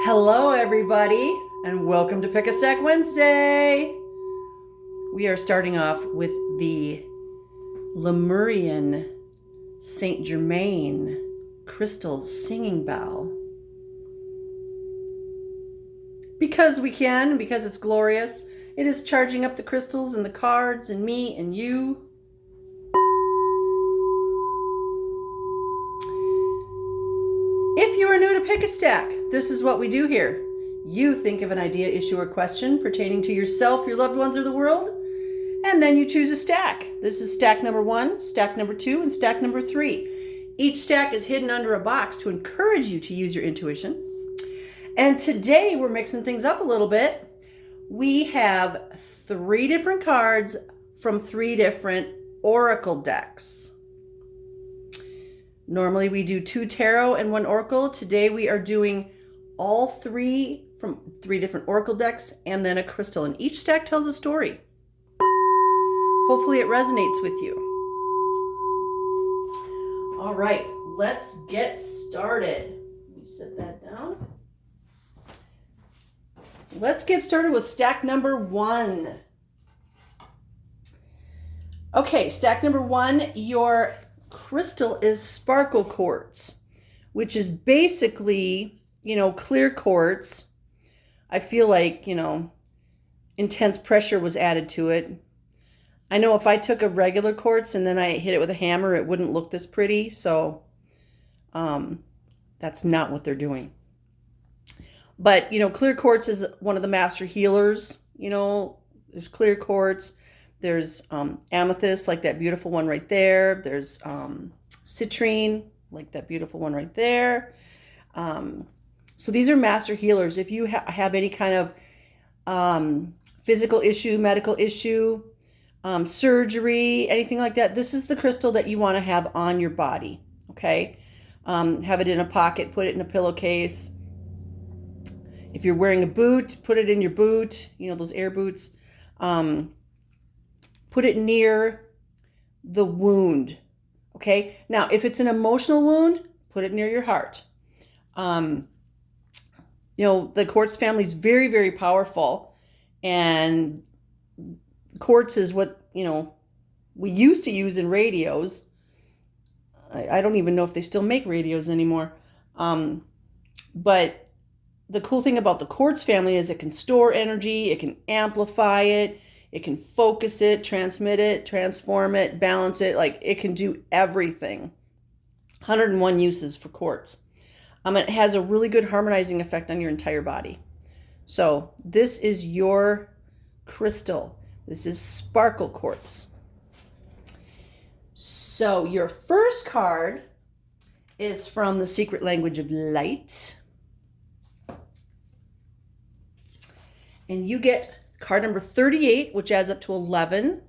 Hello, everybody, and welcome to Pick a Stack Wednesday. We are starting off with the Lemurian Saint Germain Crystal Singing Bell. Because we can, because it's glorious, it is charging up the crystals and the cards and me and you. If you are new to Pick a Stack, this is what we do here. You think of an idea, issue, or question pertaining to yourself, your loved ones, or the world, and then you choose a stack. This is stack number 1, stack number 2, and stack number 3. Each stack is hidden under a box to encourage you to use your intuition. And today we're mixing things up a little bit. We have 3 different cards from 3 different oracle decks. Normally we do 2 tarot and 1 oracle. Today we are doing all 3 from 3 different oracle decks and then a crystal. And each stack tells a story. Hopefully it resonates with you. All right, let's get started. Let me set that down. Let's get started with stack number 1. Okay, stack number 1, your crystal is sparkle quartz, which is basically, clear quartz. I feel like, intense pressure was added to it. I know if I took a regular quartz and then I hit it with a hammer, it wouldn't look this pretty. So that's not what they're doing. But, clear quartz is one of the master healers. There's clear quartz. There's amethyst, like that beautiful one right there. There's citrine, like that beautiful one right there. So these are master healers. If you have any kind of physical issue, medical issue, surgery, anything like that, this is the crystal that you want to have on your body, okay? Have it in a pocket, put it in a pillowcase. If you're wearing a boot, put it in your boot, those air boots. Put it near the wound, okay? Now, if it's an emotional wound, put it near your heart. The quartz family is very, very powerful. And quartz is what, we used to use in radios. I don't even know if they still make radios anymore. But the cool thing about the quartz family is it can store energy, it can amplify it, it can focus it, transmit it, transform it, balance it. Like, it can do everything. 101 uses for quartz. It has a really good harmonizing effect on your entire body. So this is your crystal. This is sparkle quartz. So your first card is from the Secret Language of Light. And you get card number 38, which adds up to 11,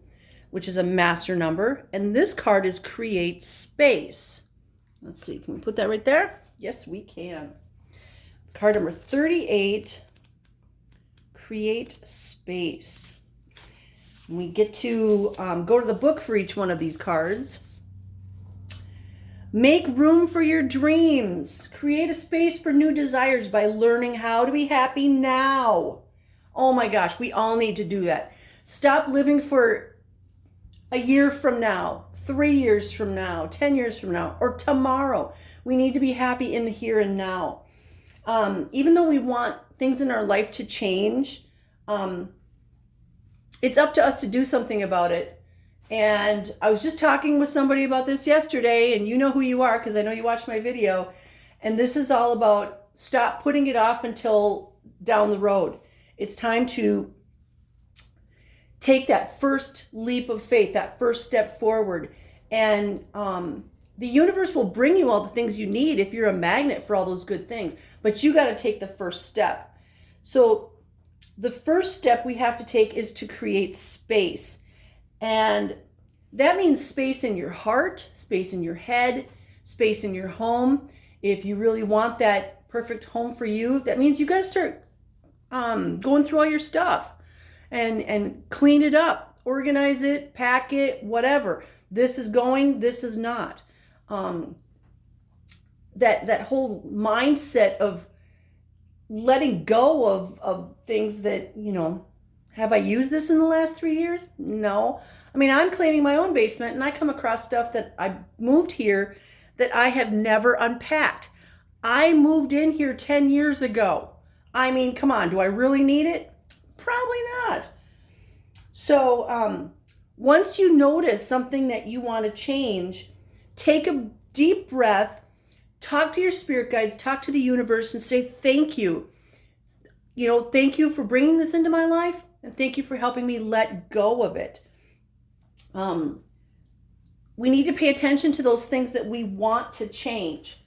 which is a master number. And this card is Create Space. Let's see, can we put that right there? Yes, we can. Card number 38, Create Space. And we get to go to the book for each one of these cards. Make room for your dreams. Create a space for new desires by learning how to be happy now. Oh my gosh, we all need to do that. Stop living for a year from now, 3 years from now, 10 years from now, or tomorrow. We need to be happy in the here and now. Even though we want things in our life to change, it's up to us to do something about it. And I was just talking with somebody about this yesterday, and you know who you are because I know you watched my video. And this is all about stop putting it off until down the road. It's time to take that first leap of faith, that first step forward. And the universe will bring you all the things you need if you're a magnet for all those good things. But you got to take the first step. So the first step we have to take is to create space. And that means space in your heart, space in your head, space in your home. If you really want that perfect home for you, that means you got to start going through all your stuff and clean it up, organize it, pack it, whatever. This is going, this is not. That whole mindset of letting go of things that, have I used this in the last 3 years? No. I mean, I'm cleaning my own basement and I come across stuff that I moved here that I have never unpacked. I moved in here 10 years ago. I mean, come on, do I really need it? Probably not. So once you notice something that you want to change, take a deep breath, talk to your spirit guides, talk to the universe, and say thank you. Thank you for bringing this into my life, and thank you for helping me let go of it. We need to pay attention to those things that we want to change.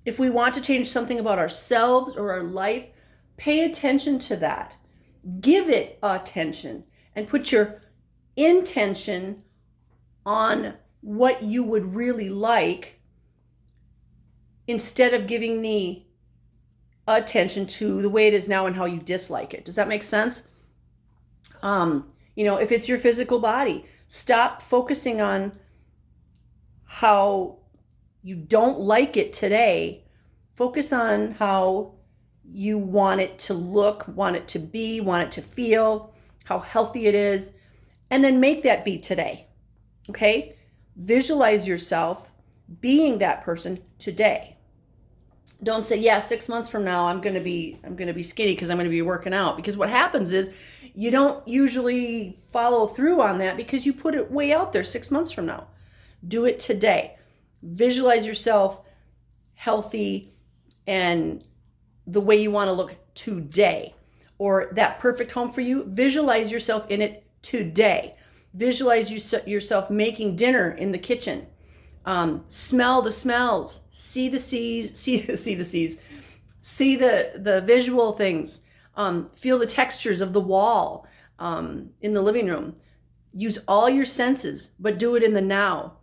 If we want to change something about ourselves or our life, pay attention to that. Give it attention and put your intention on what you would really like instead of giving the attention to the way it is now and how you dislike it. Does that make sense? If it's your physical body, stop focusing on how you don't like it today. Focus on how you want it to look, want it to be, want it to feel, how healthy it is, and then make that be today. Okay? Visualize yourself being that person today. Don't say, 6 months from now I'm going to be skinny because I'm going to be working out, because what happens is you don't usually follow through on that because you put it way out there 6 months from now. Do it today. Visualize yourself healthy and the way you want to look today, or that perfect home for you. Visualize yourself in it today. Visualize yourself making dinner in the kitchen. Smell the smells, see the visual things, feel the textures of the wall in the living room. Use all your senses, but do it in the now.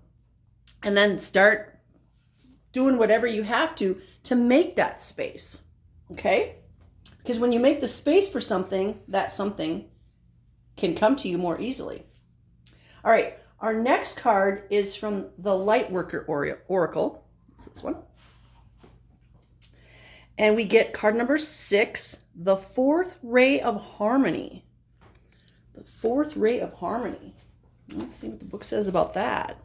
And then start doing whatever you have to make that space. Okay? Because when you make the space for something, that something can come to you more easily. All right. Our next card is from the Lightworker Oracle. It's this one. And we get card number 6, the fourth ray of harmony. The fourth ray of harmony. Let's see what the book says about that.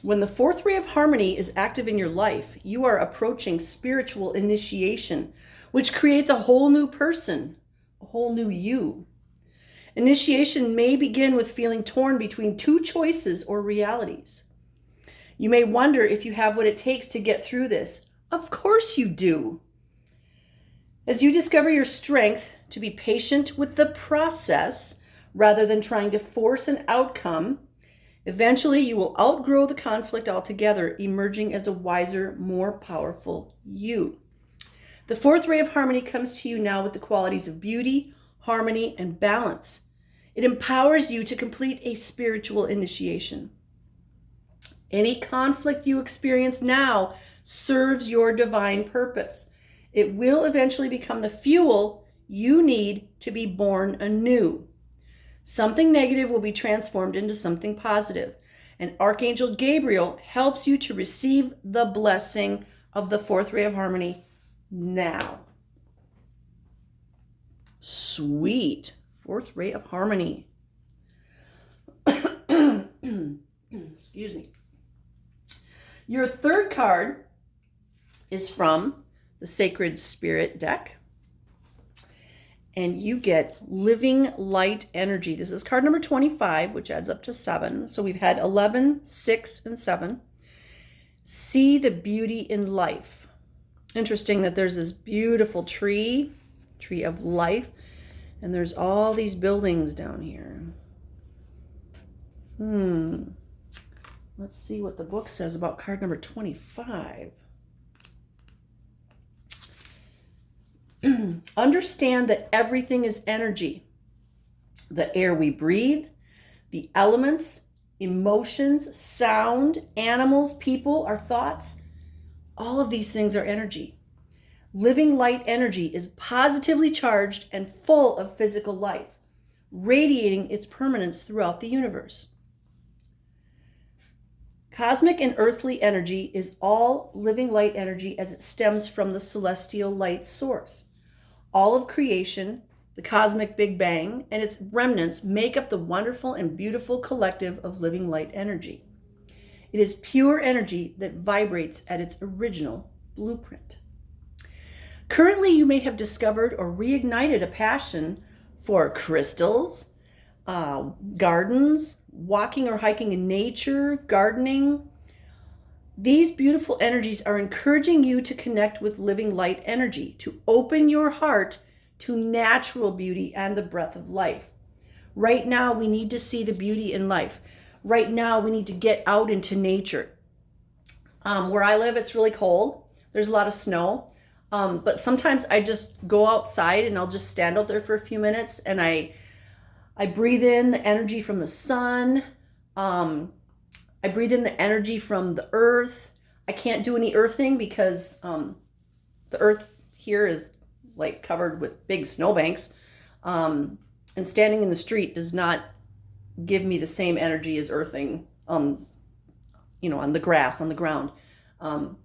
When the fourth ray of harmony is active in your life, you are approaching spiritual initiation, which creates a whole new person, a whole new you. Initiation may begin with feeling torn between two choices or realities. You may wonder if you have what it takes to get through this. Of course you do. As you discover your strength to be patient with the process rather than trying to force an outcome, eventually you will outgrow the conflict altogether, emerging as a wiser, more powerful you. The fourth ray of harmony comes to you now with the qualities of beauty, harmony, and balance. It empowers you to complete a spiritual initiation. Any conflict you experience now serves your divine purpose. It will eventually become the fuel you need to be born anew. Something negative will be transformed into something positive, and Archangel Gabriel helps you to receive the blessing of the fourth ray of harmony now. Sweet. Fourth ray of harmony. Excuse me. Your third card is from the Sacred Spirit deck. And you get Living Light Energy. This is card number 25, which adds up to 7. So we've had 11, 6, and 7. See the beauty in life. Interesting that there's this beautiful tree of life, and there's all these buildings down here. Let's see what the book says about card number 25. Understand that everything is energy. The air we breathe, the elements, emotions, sound, animals, people, our thoughts, all of these things are energy. Living light energy is positively charged and full of physical life, radiating its permanence throughout the universe. Cosmic and earthly energy is all living light energy as it stems from the celestial light source. All of creation, the cosmic Big Bang, and its remnants make up the wonderful and beautiful collective of living light energy. It is pure energy that vibrates at its original blueprint. Currently, you may have discovered or reignited a passion for crystals, gardens, walking or hiking in nature, gardening. These beautiful energies are encouraging you to connect with living light energy, to open your heart to natural beauty and the breath of life. Right now, we need to see the beauty in life. Right now, we need to get out into nature. Where I live, it's really cold. There's a lot of snow. But sometimes I just go outside and I'll just stand out there for a few minutes and I breathe in the energy from the sun. I breathe in the energy from the earth. I can't do any earthing because the earth here is like covered with big snowbanks. And standing in the street does not give me the same energy as earthing on the grass, on the ground. But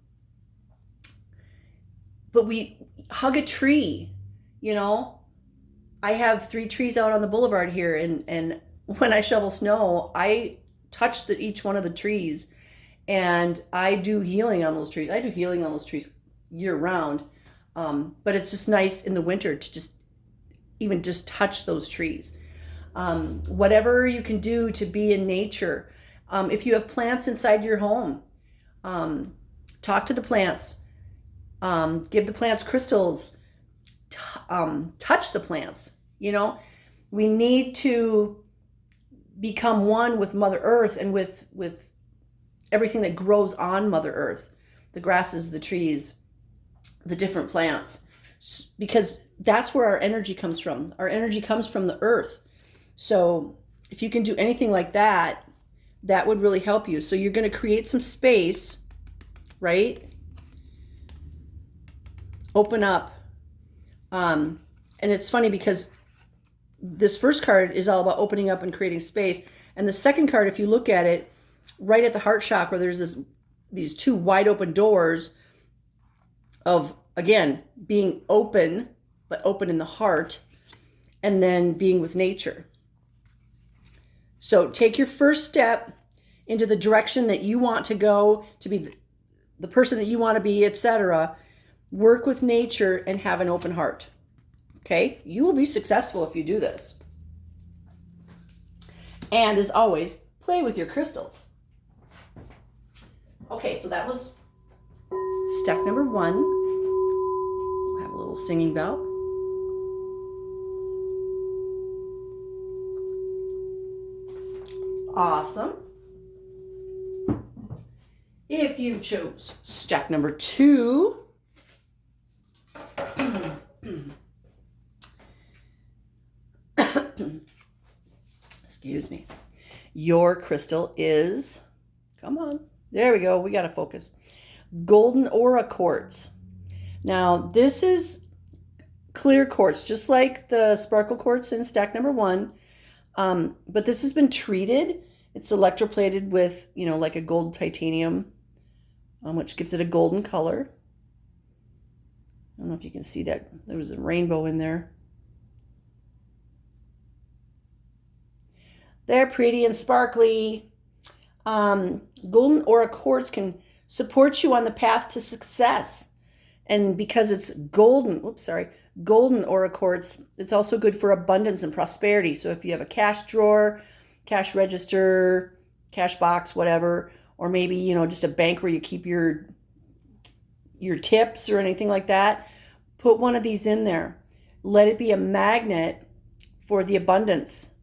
we hug a tree, I have 3 trees out on the boulevard here, and when I shovel snow, I touch each one of the trees, and I do healing on those trees. I do healing on those trees year round, but it's just nice in the winter to just touch those trees. Whatever you can do to be in nature. If you have plants inside your home, talk to the plants. Give the plants crystals. Touch the plants. We need to become one with Mother Earth and with everything that grows on Mother Earth, the grasses, the trees, the different plants, because that's where our energy comes from. Our energy comes from the earth. So if you can do anything like that, that would really help you. So you're going to create some space, right? Open up. And it's funny because this first card is all about opening up and creating space. And the second card, if you look at it, right at the heart chakra, there's these 2 wide open doors of, again, being open, but open in the heart, and then being with nature. So take your first step into the direction that you want to go, to be the person that you want to be, etc. Work with nature and have an open heart. Okay? You will be successful if you do this. And as always, play with your crystals. Okay, so that was stack number 1. We'll have a little singing bell. Awesome. If you chose stack number 2, excuse me, your crystal is, come on, there we go, we got to focus, golden aura quartz. Now this is clear quartz, just like the sparkle quartz in stack number 1, but this has been treated. It's electroplated with, like a gold titanium, which gives it a golden color. I don't know if you can see that. There was a rainbow in there. They're pretty and sparkly. Golden aura quartz can support you on the path to success. And because it's golden aura quartz, it's also good for abundance and prosperity. So if you have a cash drawer, cash register, cash box, whatever, or maybe, just a bank where you keep your tips or anything like that, put one of these in there. Let it be a magnet for the abundance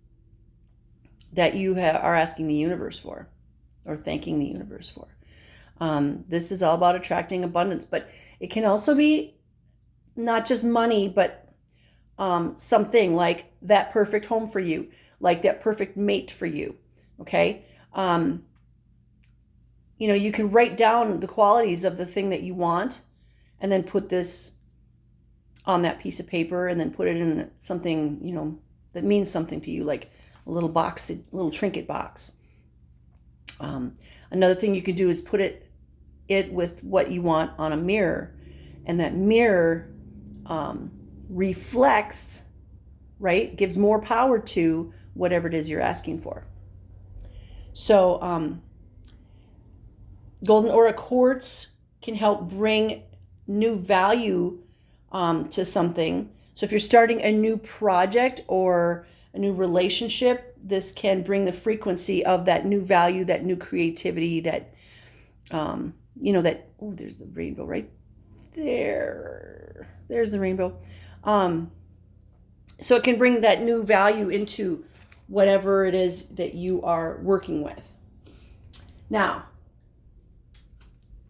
that you are asking the universe for, or thanking the universe for. This is all about attracting abundance, but it can also be not just money, but something like that perfect home for you, like that perfect mate for you. Okay. You can write down the qualities of the thing that you want and then put this on that piece of paper and then put it in something, that means something to you, like a little box, a little trinket box. Another thing you could do is put it with what you want on a mirror, and that mirror reflects, right? Gives more power to whatever it is you're asking for. So golden aura quartz can help bring new value to something. So if you're starting a new project or a new relationship, this can bring the frequency of that new value, that new creativity, that, there's the rainbow right there. There's the rainbow. So it can bring that new value into whatever it is that you are working with. Now,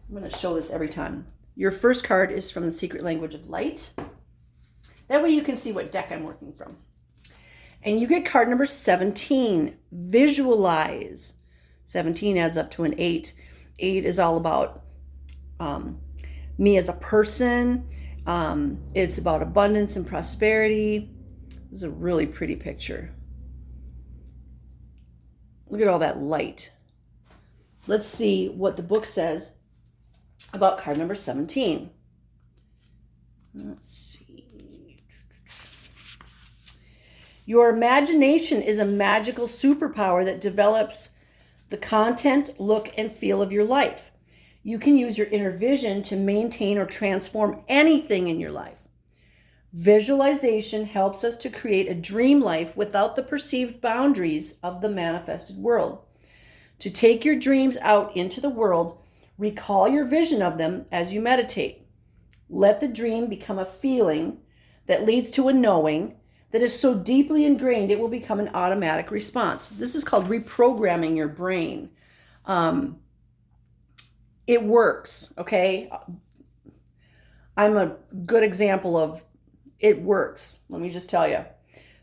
I'm going to show this every time. Your first card is from the Secret Language of Light. That way you can see what deck I'm working from. And you get card number 17, visualize. 17 adds up to an 8. 8 is all about me as a person. It's about abundance and prosperity. This is a really pretty picture. Look at all that light. Let's see what the book says about card number 17. Let's see. Your imagination is a magical superpower that develops the content, look, and feel of your life. You can use your inner vision to maintain or transform anything in your life. Visualization helps us to create a dream life without the perceived boundaries of the manifested world. To take your dreams out into the world, recall your vision of them as you meditate. Let the dream become a feeling that leads to a knowing that is so deeply ingrained it will become an automatic response. This is called reprogramming your brain. It works, okay? I'm a good example of it works. Let me just tell you.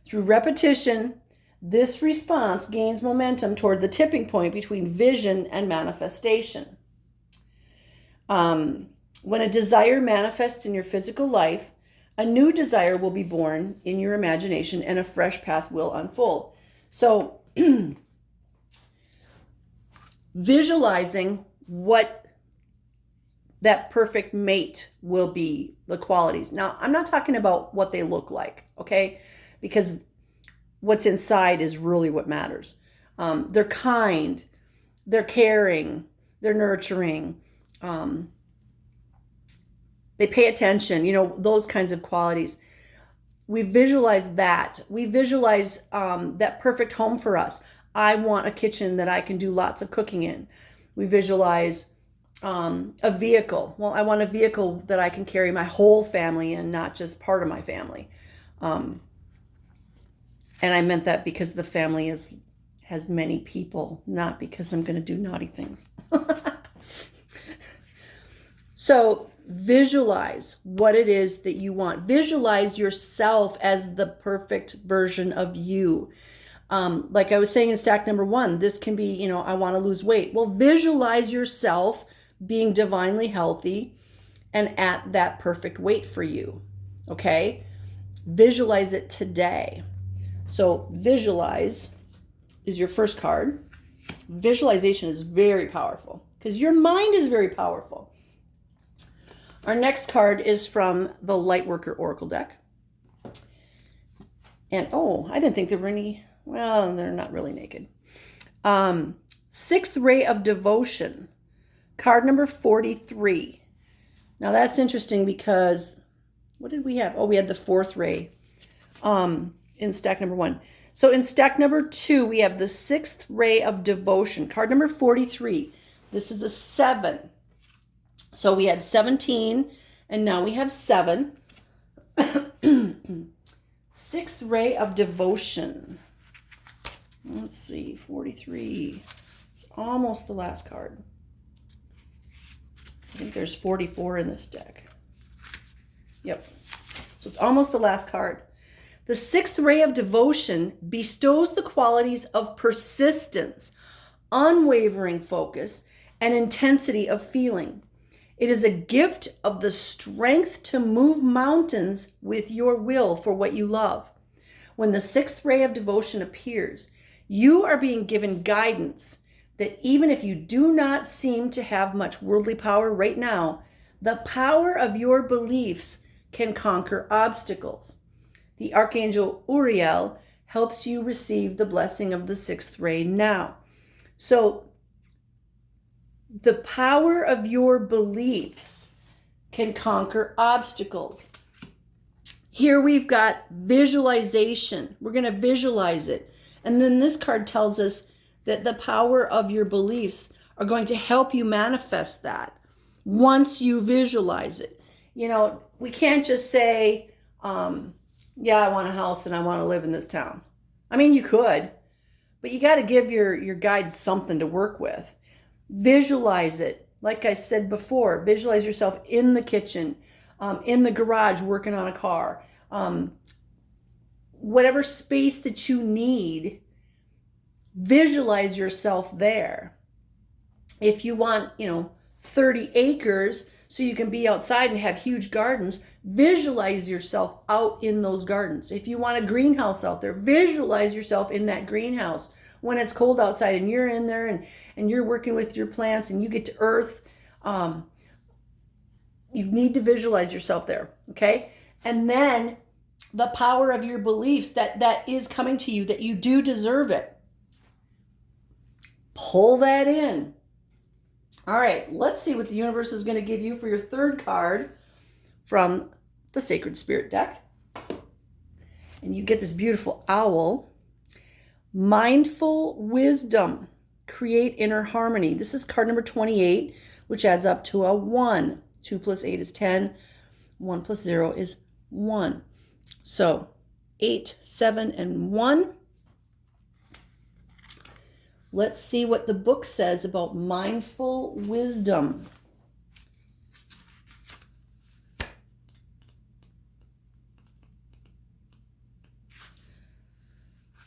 Through repetition, this response gains momentum toward the tipping point between vision and manifestation. When a desire manifests in your physical life, a new desire will be born in your imagination and a fresh path will unfold. So visualizing what that perfect mate will be, the qualities. Now, I'm not talking about what they look like, okay? Because what's inside is really what matters. They're kind, they're caring, they're nurturing, they pay attention, those kinds of qualities. We visualize that. We visualize that perfect home for us. I want a kitchen that I can do lots of cooking in. We visualize a vehicle. Well, I want a vehicle that I can carry my whole family in, not just part of my family. And I meant that because the family has many people, not because I'm going to do naughty things. So visualize what it is that you want. Visualize yourself as the perfect version of you. Like I was saying in stack number 1, this can be, I want to lose weight. Well, visualize yourself being divinely healthy and at that perfect weight for you. Okay? Visualize it today. So visualize is your first card. Visualization is very powerful because your mind is very powerful. Our next card is from the Lightworker Oracle deck. And, I didn't think there were any. Well, they're not really naked. Sixth Ray of Devotion, card number 43. Now, that's interesting because, what did we have? We had the fourth ray in stack number 1. So in stack number 2, we have the Sixth Ray of Devotion, card number 43. This is a 7. So we had 17, and now we have 7. Sixth Ray of Devotion. Let's see, 43. It's almost the last card. I think there's 44 in this deck. Yep. So it's almost the last card. The Sixth Ray of Devotion bestows the qualities of persistence, unwavering focus, and intensity of feeling. It is a gift of the strength to move mountains with your will for what you love. When the Sixth Ray of Devotion appears, you are being given guidance that even if you do not seem to have much worldly power right now, the power of your beliefs can conquer obstacles. The Archangel Uriel helps you receive the blessing of the sixth ray now. So the power of your beliefs can conquer obstacles. Here we've got visualization. We're going to visualize it. And then this card tells us that the power of your beliefs are going to help you manifest that once you visualize it. You know, we can't just say, yeah, I want a house and I want to live in this town. I mean, you could, but you got to give your guides something to work with. Visualize it. Like I said before, visualize yourself in the kitchen, in the garage working on a car. Whatever space that you need, visualize yourself there. If you want, 30 acres so you can be outside and have huge gardens, visualize yourself out in those gardens. If you want a greenhouse out there, visualize yourself in that greenhouse when it's cold outside and you're in there and you're working with your plants and you get to earth. You need to visualize yourself there, okay? And then the power of your beliefs that is coming to you, that you do deserve it. Pull that in. All right, let's see what the universe is going to give you for your third card from the Sacred Spirit deck. And you get this beautiful owl. Mindful wisdom. Create inner harmony. This is card number 28, which adds up to a 1. 2 plus 8 is 10. 1 plus 0 is 1. So 8, 7, and 1. Let's see what the book says about mindful wisdom.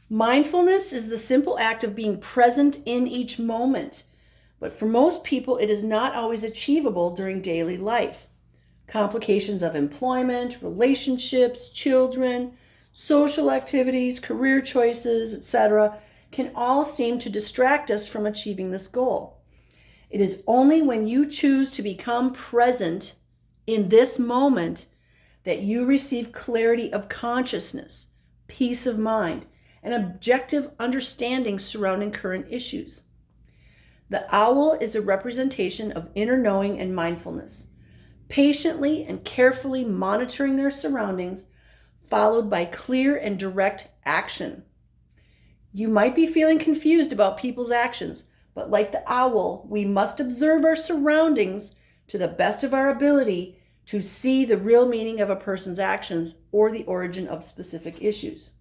Mindfulness is the simple act of being present in each moment, but for most people, it is not always achievable during daily life. Complications of employment, relationships, children, social activities, career choices, etc., can all seem to distract us from achieving this goal. It is only when you choose to become present in this moment that you receive clarity of consciousness, peace of mind, and objective understanding surrounding current issues. The owl is a representation of inner knowing and mindfulness, patiently and carefully monitoring their surroundings, followed by clear and direct action. You might be feeling confused about people's actions, but like the owl, we must observe our surroundings to the best of our ability to see the real meaning of a person's actions or the origin of specific issues.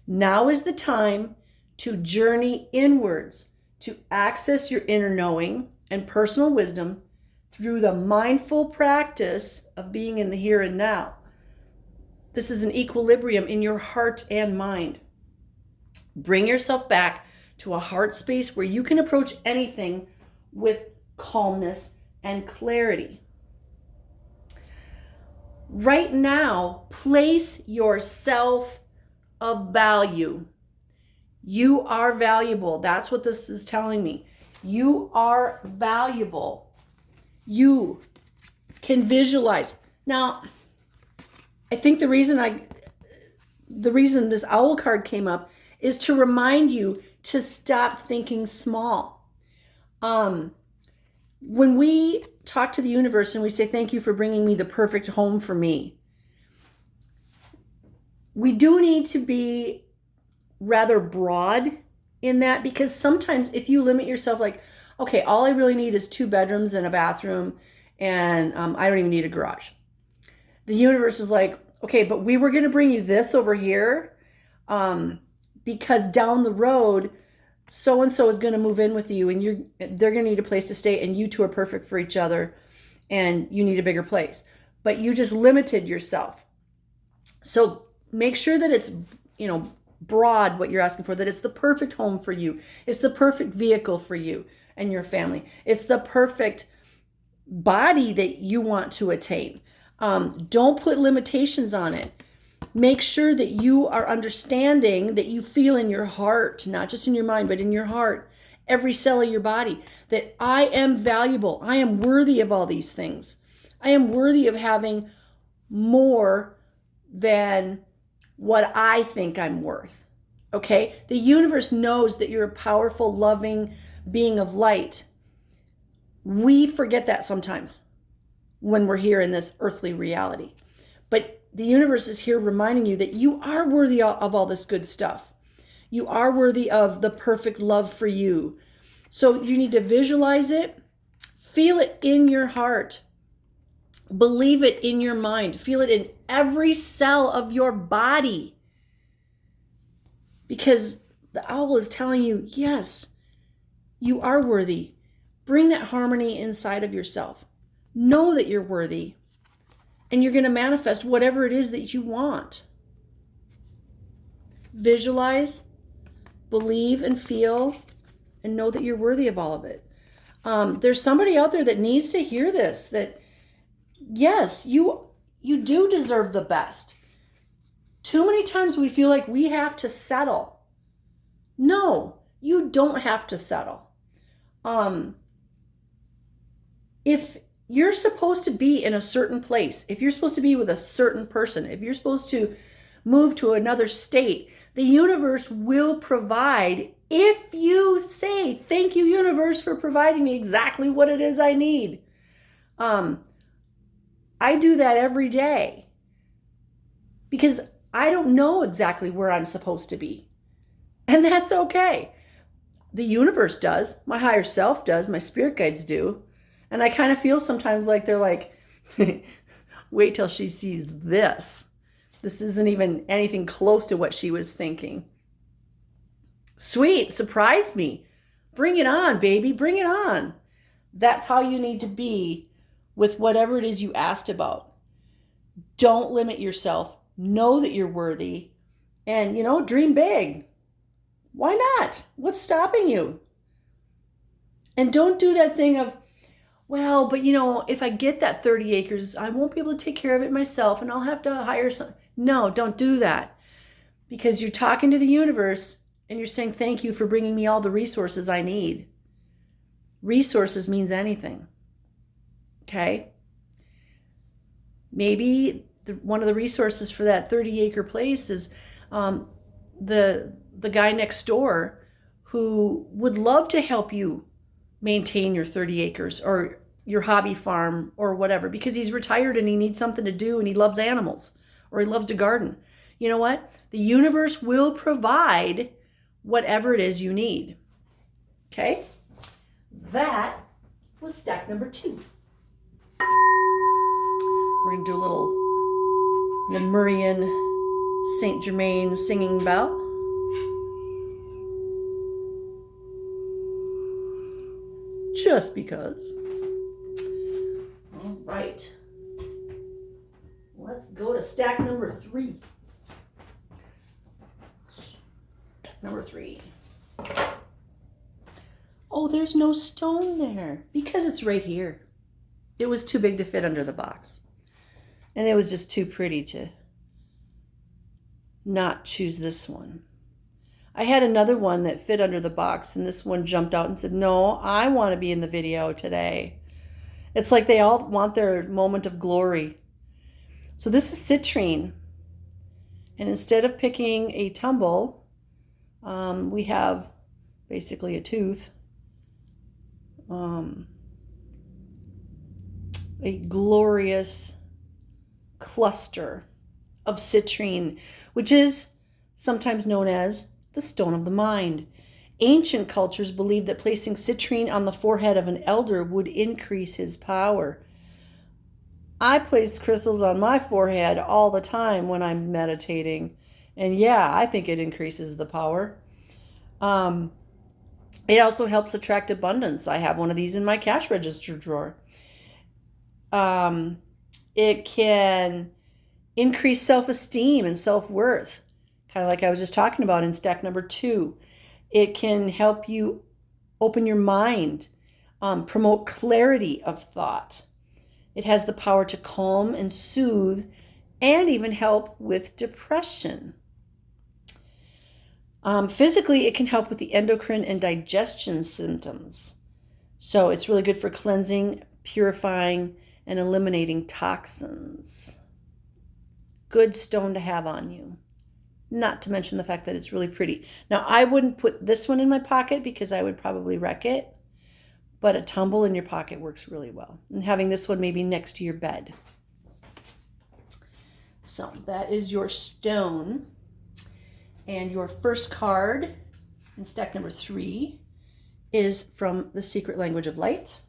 Now is the time to journey inwards, to access your inner knowing and personal wisdom through the mindful practice of being in the here and now. This is an equilibrium in your heart and mind. Bring yourself back to a heart space where you can approach anything with calmness and clarity. Right now, place yourself of value. You are valuable. That's what this is telling me. You are valuable. You can visualize. Now, I think the reason this owl card came up is to remind you to stop thinking small. When we talk to the universe and we say, thank you for bringing me the perfect home for me, we do need to be rather broad in that, because sometimes if you limit yourself, like, okay, all I really need is 2 bedrooms and a bathroom, and I don't even need a garage. The universe is like, okay, but we were going to bring you this over here, because down the road, so-and-so is going to move in with you and they're going to need a place to stay, and you two are perfect for each other and you need a bigger place. But you just limited yourself. So make sure that it's, broad what you're asking for, that it's the perfect home for you. It's the perfect vehicle for you and your family. It's the perfect body that you want to attain. Don't put limitations on it. Make sure that you are understanding, that you feel in your heart, not just in your mind, but in your heart, every cell of your body, that I am valuable. I am worthy of all these things. I am worthy of having more than what I think I'm worth. Okay? The universe knows that you're a powerful, loving being of light. We forget that sometimes when we're here in this earthly reality. But the universe is here reminding you that you are worthy of all this good stuff. You are worthy of the perfect love for you. So you need to visualize it, feel it in your heart, believe it in your mind, feel it in every cell of your body. Because the owl is telling you, yes, you are worthy. Bring that harmony inside of yourself. Know that you're worthy. And you're going to manifest whatever it is that you want. Visualize, believe and feel, and know that you're worthy of all of it. There's somebody out there that needs to hear this, that yes, you do deserve the best. Too many times we feel like we have to settle. No, you don't have to settle. If you're supposed to be in a certain place, if you're supposed to be with a certain person, if you're supposed to move to another state, the universe will provide if you say, thank you, universe, for providing me exactly what it is I need. I do that every day because I don't know exactly where I'm supposed to be. And that's okay. The universe does. My higher self does. My spirit guides do. And I kind of feel sometimes like they're like, wait till she sees this. This isn't even anything close to what she was thinking. Sweet, surprise me. Bring it on, baby. Bring it on. That's how you need to be with whatever it is you asked about. Don't limit yourself. Know that you're worthy. And, dream big. Why not? What's stopping you? And don't do that thing of, well, but if I get that 30 acres, I won't be able to take care of it myself and I'll have to hire some. No, don't do that. Because you're talking to the universe and you're saying, thank you for bringing me all the resources I need. Resources means anything. Okay? Maybe one of the resources for that 30-acre place is the guy next door who would love to help you maintain your 30 acres or your hobby farm or whatever, because he's retired and he needs something to do and he loves animals or he loves to garden. You know what? The universe will provide whatever it is you need. Okay? That was stack number 2. We're going to do a little Lemurian Saint Germain singing bell. Just because. All right. Let's go to stack number 3. Stack number 3. Oh, there's no stone there because it's right here. It was too big to fit under the box. And it was just too pretty to not choose this one. I had another one that fit under the box, and this one jumped out and said, no, I want to be in the video today. It's like they all want their moment of glory. So this is citrine. And instead of picking a tumble, we have basically a tooth. A glorious cluster of citrine, which is sometimes known as the stone of the mind. Ancient cultures believed that placing citrine on the forehead of an elder would increase his power. I place crystals on my forehead all the time when I'm meditating. And yeah, I think it increases the power. It also helps attract abundance. I have one of these in my cash register drawer. It can increase self-esteem and self-worth, kind of like I was just talking about in stack number 2. It can help you open your mind, promote clarity of thought. It has the power to calm and soothe and even help with depression. Physically, it can help with the endocrine and digestion symptoms. So it's really good for cleansing, purifying, and eliminating toxins. Good stone to have on you. Not to mention the fact that it's really pretty. Now, I wouldn't put this one in my pocket because I would probably wreck it, but a tumble in your pocket works really well. And having this one maybe next to your bed. So that is your stone. And your first card in stack number 3 is from The Secret Language of Light.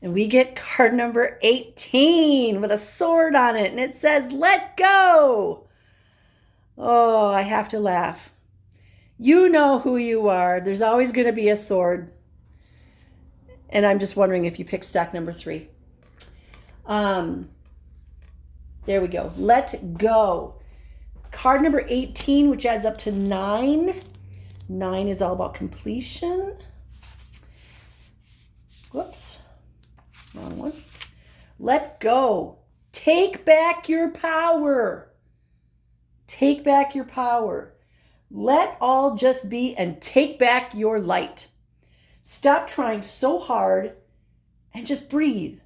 And we get card number 18 with a sword on it. And it says, let go. Oh, I have to laugh. You know who you are. There's always going to be a sword. And I'm just wondering if you picked stack number 3. There we go. Let go. Card number 18, which adds up to 9. 9 is all about completion. Whoops. Wrong one. Let go. Take back your power. Take back your power. Let all just be and take back your light. Stop trying so hard and just breathe.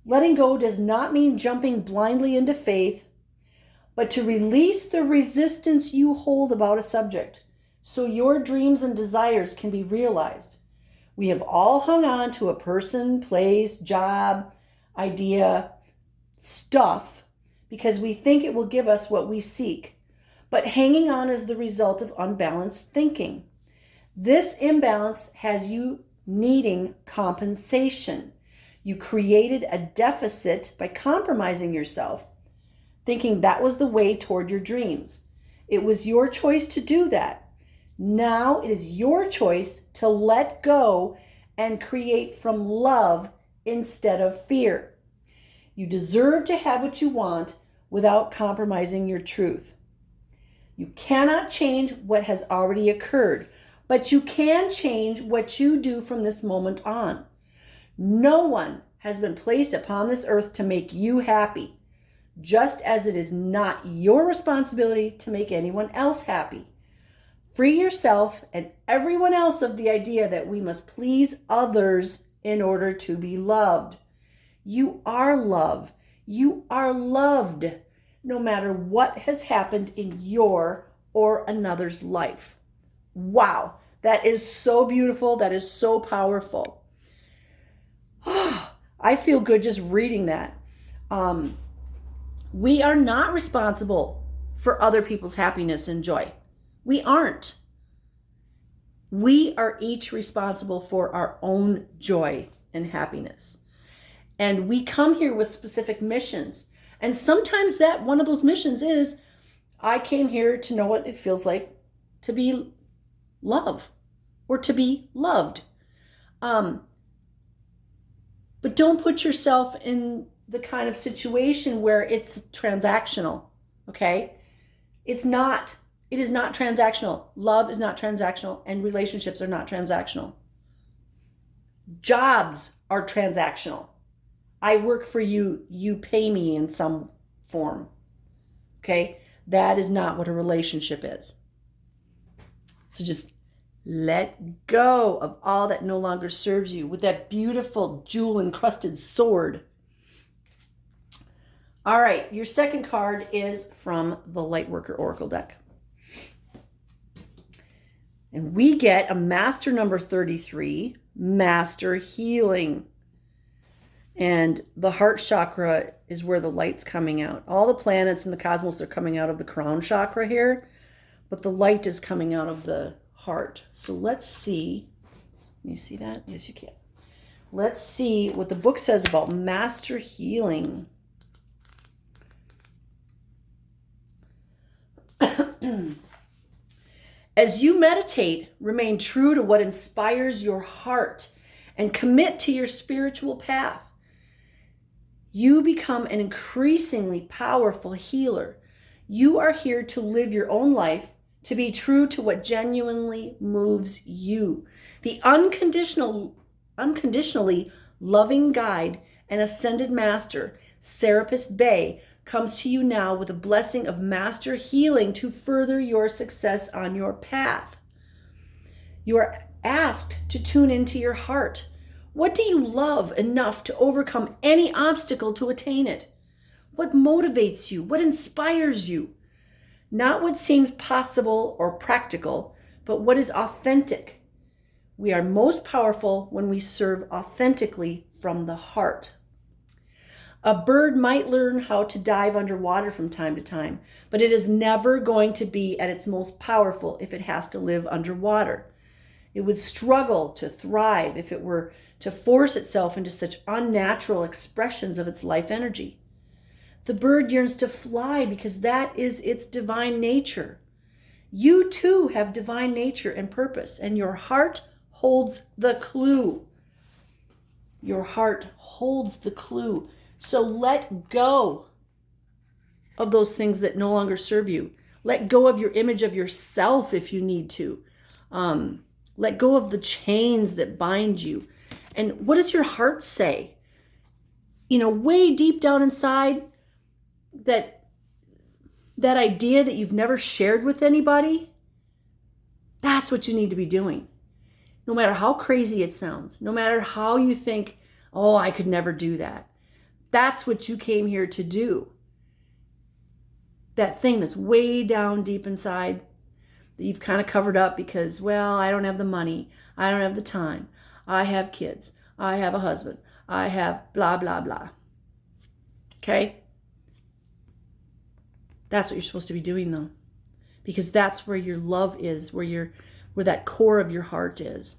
Letting go does not mean jumping blindly into faith, but to release the resistance you hold about a subject so your dreams and desires can be realized. We have all hung on to a person, place, job, idea, stuff, because we think it will give us what we seek. But hanging on is the result of unbalanced thinking. This imbalance has you needing compensation. You created a deficit by compromising yourself, thinking that was the way toward your dreams. It was your choice to do that. Now it is your choice to let go and create from love instead of fear. You deserve to have what you want without compromising your truth. You cannot change what has already occurred, but you can change what you do from this moment on. No one has been placed upon this earth to make you happy, just as it is not your responsibility to make anyone else happy. Free yourself and everyone else of the idea that we must please others in order to be loved. You are love. You are loved, no matter what has happened in your or another's life. Wow, that is so beautiful. That is so powerful. I feel good just reading that. We are not responsible for other people's happiness and joy. We aren't. We are each responsible for our own joy and happiness. And we come here with specific missions. And sometimes that one of those missions is, I came here to know what it feels like to be love or to be loved. But don't put yourself in the kind of situation where it's transactional, okay? It is not transactional. Love is not transactional, and relationships are not transactional. Jobs are transactional. I work for you, you pay me in some form, okay? That is not what a relationship is. So just let go of all that no longer serves you with that beautiful jewel-encrusted sword. All right, your second card is from the Lightworker Oracle deck. And we get a Master number 33, Master Healing. And the heart chakra is where the light's coming out. All the planets in the cosmos are coming out of the crown chakra here, but the light is coming out of the heart. So let's see. Can you see that? Yes, you can. Let's see what the book says about Master Healing. As you meditate, remain true to what inspires your heart and commit to your spiritual path. You become an increasingly powerful healer. You are here to live your own life, to be true to what genuinely moves you. The unconditionally loving guide and ascended master, Serapis Bey, comes to you now with a blessing of master healing to further your success on your path. You are asked to tune into your heart. What do you love enough to overcome any obstacle to attain it? What motivates you? What inspires you? Not what seems possible or practical, but what is authentic. We are most powerful when we serve authentically from the heart. A bird might learn how to dive underwater from time to time, but it is never going to be at its most powerful if it has to live underwater. It would struggle to thrive if it were to force itself into such unnatural expressions of its life energy. The bird yearns to fly because that is its divine nature. You too have divine nature and purpose, and your heart holds the clue. Your heart holds the clue. So let go of those things that no longer serve you. Let go of your image of yourself if you need to. Let go of the chains that bind you. And what does your heart say? Way deep down inside, that idea that you've never shared with anybody, that's what you need to be doing. No matter how crazy it sounds, no matter how you think, oh, I could never do that. That's what you came here to do. That thing that's way down deep inside that you've kind of covered up because, well, I don't have the money. I don't have the time. I have kids. I have a husband. I have blah, blah, blah. Okay? That's what you're supposed to be doing, though. Because that's where your love is, where that core of your heart is.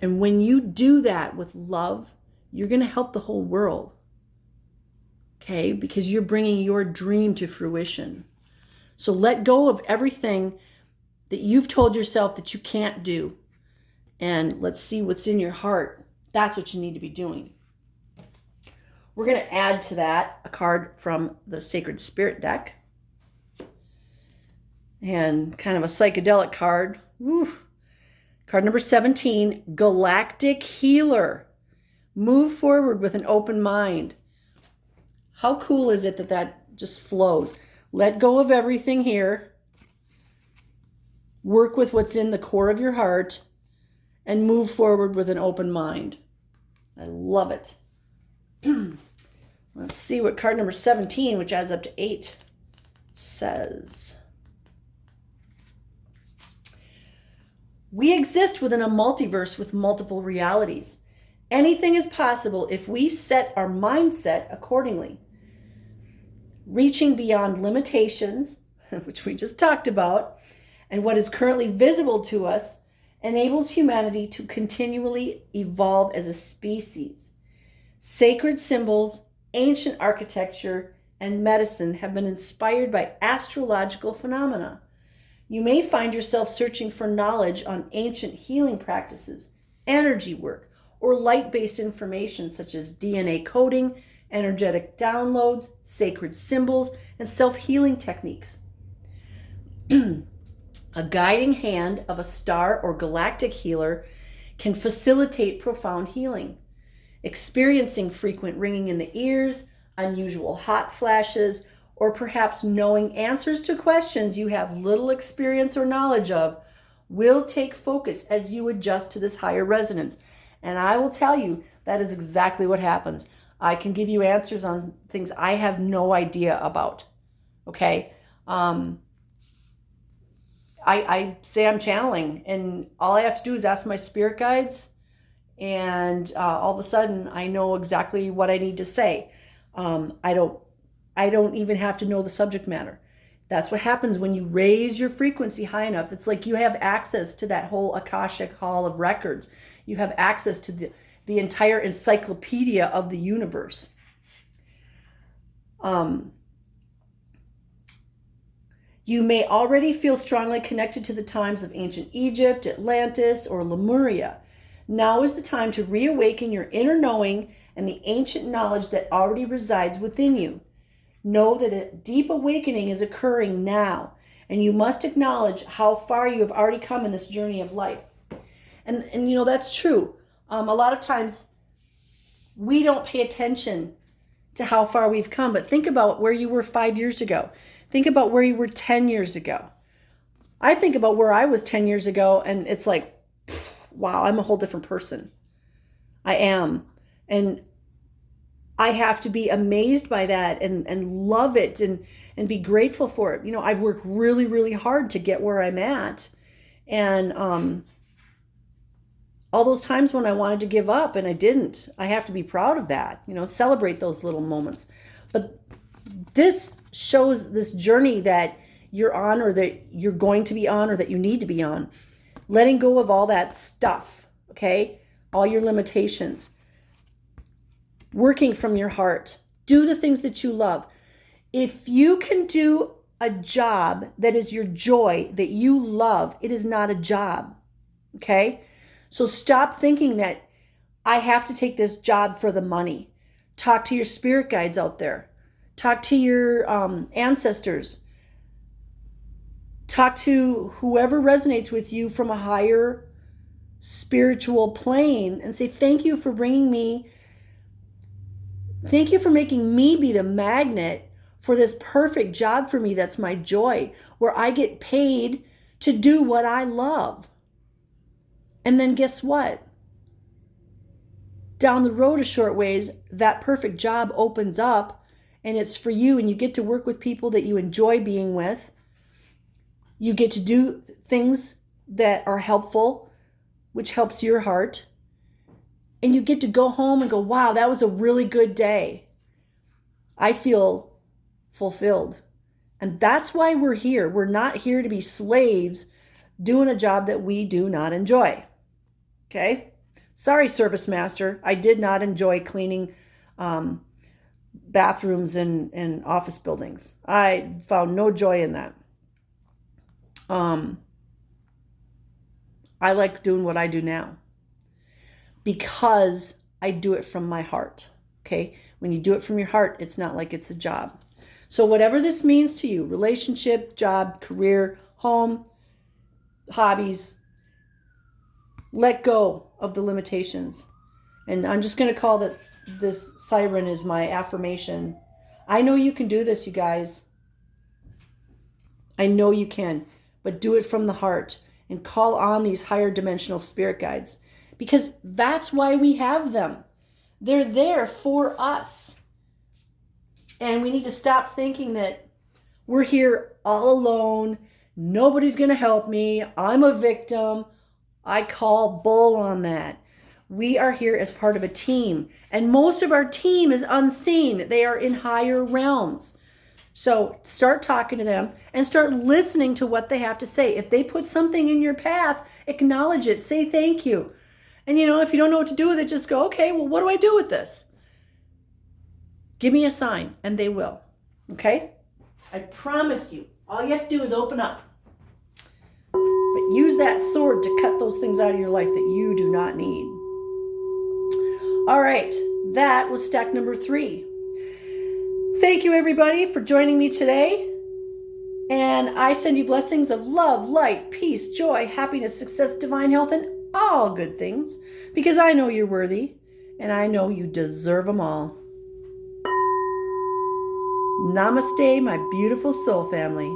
And when you do that with love, you're going to help the whole world. Okay? Because you're bringing your dream to fruition. So let go of everything that you've told yourself that you can't do. And let's see what's in your heart. That's what you need to be doing. We're going to add to that a card from the Sacred Spirit deck. And kind of a psychedelic card. Woo. Card number 17, Galactic Healer. Move forward with an open mind. How cool is it that just flows? Let go of everything here. Work with what's in the core of your heart and move forward with an open mind. I love it. Let's see what card number 17, which adds up to 8, says. We exist within a multiverse with multiple realities. Anything is possible if we set our mindset accordingly. Reaching beyond limitations, which we just talked about, and what is currently visible to us enables humanity to continually evolve as a species. Sacred symbols, ancient architecture, and medicine have been inspired by astrological phenomena. You may find yourself searching for knowledge on ancient healing practices, energy work, or light-based information such as DNA coding, energetic downloads, sacred symbols, and self-healing techniques. A guiding hand of a star or galactic healer can facilitate profound healing. Experiencing frequent ringing in the ears, unusual hot flashes, or perhaps knowing answers to questions you have little experience or knowledge of will take focus as you adjust to this higher resonance. And I will tell you, that is exactly what happens. I can give you answers on things I have no idea about. Okay? I say I'm channeling, and all I have to do is ask my spirit guides, and all of a sudden I know exactly what I need to say. I don't even have to know the subject matter. That's what happens when you raise your frequency high enough. It's like you have access to that whole Akashic Hall of Records. You have access to the entire encyclopedia of the universe. You may already feel strongly connected to the times of ancient Egypt, Atlantis, or Lemuria. Now is the time to reawaken your inner knowing and the ancient knowledge that already resides within you. Know that a deep awakening is occurring now, and you must acknowledge how far you have already come in this journey of life. And that's true. A lot of times we don't pay attention to how far we've come. But think about where you were 5 years ago. Think about where you were 10 years ago. I think about where I was 10 years ago, and it's like, wow, I'm a whole different person. I am. And I have to be amazed by that and love it and be grateful for it. You know, I've worked really, really hard to get where I'm at. And all those times when I wanted to give up and I didn't, I have to be proud of that, you know, celebrate those little moments. But this shows this journey that you're on, or that you're going to be on, or that you need to be on. Letting go of all that stuff, okay? All your limitations. Working from your heart. Do the things that you love. If you can do a job that is your joy, that you love, it is not a job, okay? So stop thinking that I have to take this job for the money. Talk to your spirit guides out there. Talk to your ancestors. Talk to whoever resonates with you from a higher spiritual plane and say, thank you for bringing me, thank you for making me be the magnet for this perfect job for me that's my joy, where I get paid to do what I love. And then guess what? Down the road a short ways, that perfect job opens up and it's for you, and you get to work with people that you enjoy being with. You get to do things that are helpful, which helps your heart. And you get to go home and go, wow, that was a really good day. I feel fulfilled. And that's why we're here. We're not here to be slaves doing a job that we do not enjoy. Okay? Sorry, Service Master. I did not enjoy cleaning bathrooms in office buildings. I found no joy in that. I like doing what I do now because I do it from my heart. Okay? When you do it from your heart, it's not like it's a job. So whatever this means to you, relationship, job, career, home, hobbies, let go of the limitations. And I'm just going to call that this siren is my affirmation. I know you can do this, you guys. I know you can, but do it from the heart and call on these higher dimensional spirit guides, because that's why we have them. They're there for us. And we need to stop thinking that we're here all alone. Nobody's going to help me. I'm a victim. I call bull on that. We are here as part of a team. And most of our team is unseen. They are in higher realms. So start talking to them and start listening to what they have to say. If they put something in your path, acknowledge it. Say thank you. And if you don't know what to do with it, just go, okay, well, what do I do with this? Give me a sign, and they will. Okay? I promise you, all you have to do is open up. But use that sword to cut those things out of your life that you do not need. All right, that was stack number 3. Thank you, everybody, for joining me today. And I send you blessings of love, light, peace, joy, happiness, success, divine health, and all good things, because I know you're worthy, and I know you deserve them all. Namaste, my beautiful soul family.